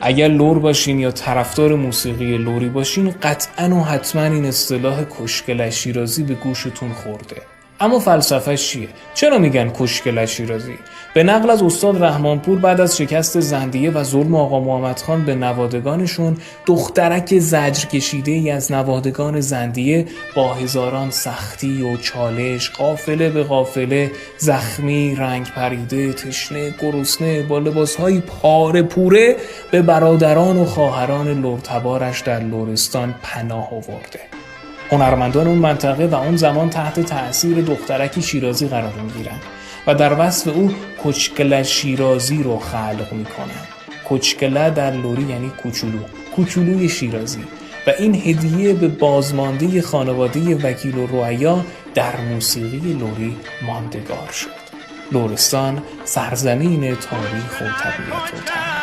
اگر لور باشین یا طرفدار موسیقی لوری باشین قطعاً و حتما این اصطلاح کشکل شیرازی به گوشتون خورده. اما فلسفه‌اش چیه؟ چرا میگن کشکل شیرازی؟ به نقل از استاد رحمانپور بعد از شکست زندیه و ظلم آقا محمد خان به نوادگانشون، دخترک زجر کشیده ای از نوادگان زندیه با هزاران سختی و چالش، قافله به قافله، زخمی، رنگ پریده، تشنه، گرسنه، با لباسهای پاره پوره به برادران و خواهران لرتبارش در لرستان پناه آورده. هنرمندان اون منطقه و اون زمان تحت تأثیر دخترکی شیرازی قرار میگیرن و در وصف او کچکله شیرازی رو خلق میکنن. کچکله در لوری یعنی کوچولو، کوچولوی شیرازی، و این هدیه به بازمانده خانواده وکیل و رعیا در موسیقی لوری ماندگار شد. لرستان سرزمین تاریخ و طبیعت و طبع.